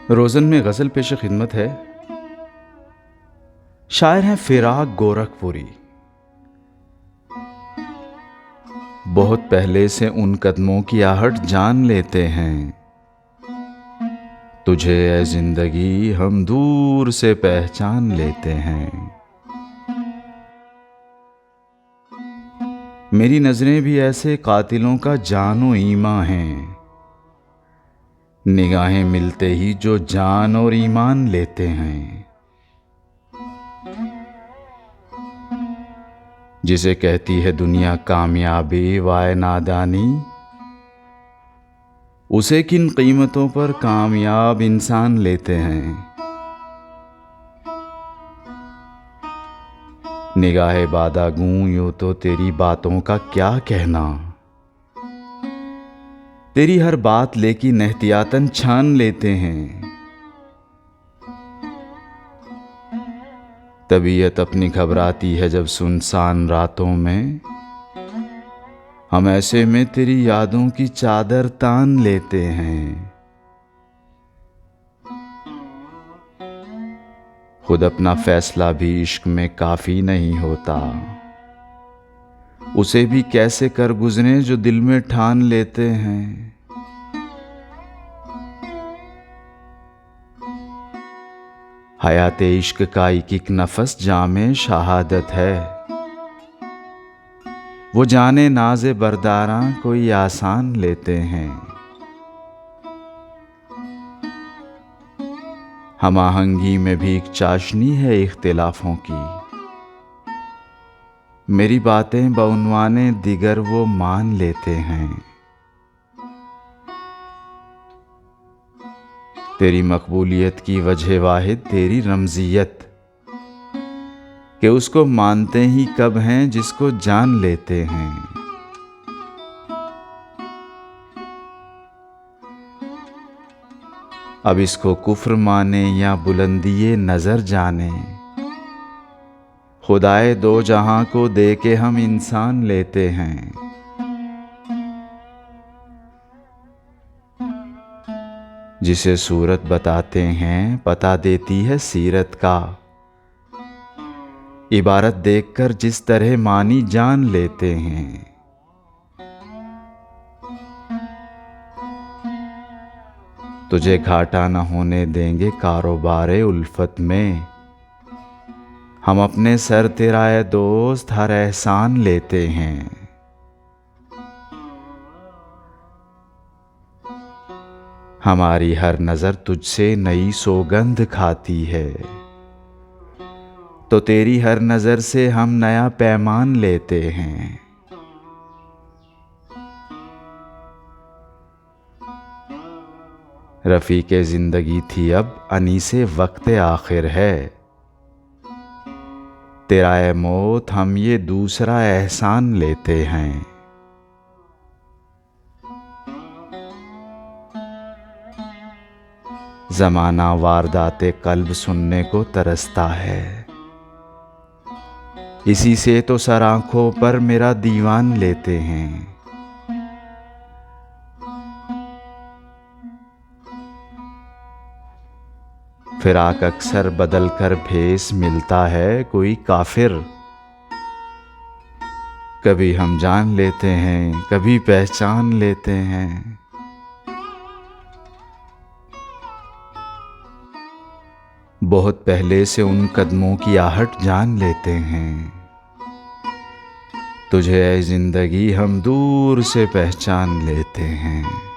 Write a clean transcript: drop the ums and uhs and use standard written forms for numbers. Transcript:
रोज़न में गज़ल पेश खिदमत है। शायर हैं फिराक गोरखपुरी। बहुत पहले से उन कदमों की आहट जान लेते हैं, तुझे ए जिंदगी हम दूर से पहचान लेते हैं। मेरी नजरें भी ऐसे कातिलों का जानो ईमा हैं, निगाहें मिलते ही जो जान और ईमान लेते हैं। जिसे कहती है दुनिया कामयाबी वाय नादानी, उसे किन कीमतों पर कामयाब इंसान लेते हैं। निगाहे बादागूं यूं तो तेरी बातों का क्या कहना, तेरी हर बात लेकिन एहतियातन छान लेते हैं। तबीयत अपनी घबराती है जब सुनसान रातों में, हम ऐसे में तेरी यादों की चादर तान लेते हैं। खुद अपना फैसला भी इश्क में काफी नहीं होता, उसे भी कैसे कर गुजरे जो दिल में ठान लेते हैं। हयाते इश्क का एक नफस जामे शहादत है, वो जाने नाज़े बरदारां कोई आसान लेते हैं। हम आहंगी में भी एक चाशनी है इख्तिलाफों की, मेरी बातें बउनवाने दिगर वो मान लेते हैं। तेरी मकबूलियत की वजह वाहिद तेरी रमजियत, कि उसको मानते ही कब हैं जिसको जान लेते हैं। अब इसको कुफ्र माने या बुलंदिए नजर जाने, खुदाए दो जहां को दे के हम इंसान लेते हैं। जिसे सूरत बताते हैं पता देती है सीरत का, इबारत देखकर जिस तरह मानी जान लेते हैं। तुझे घाटा न होने देंगे कारोबारे उल्फत में, हम अपने सर तेरा ए दोस्त हर एहसान लेते हैं। हमारी हर नजर तुझसे नई सौगंध खाती है, तो तेरी हर नजर से हम नया पैमान लेते हैं। रफ़ीक़े ज़िंदगी थी अब अनीसे वक्त आखिर है, तेरा ए मौत हम ये दूसरा एहसान लेते हैं। ज़माना वारदाते कल्ब सुनने को तरसता है, इसी से तो सर आँखों पर मेरा दीवान लेते हैं। फिराक अक्सर बदल कर भेस मिलता है कोई काफिर, कभी हम जान लेते हैं कभी पहचान लेते हैं। बहुत पहले से उन कदमों की आहट जान लेते हैं, तुझे ए जिंदगी हम दूर से पहचान लेते हैं।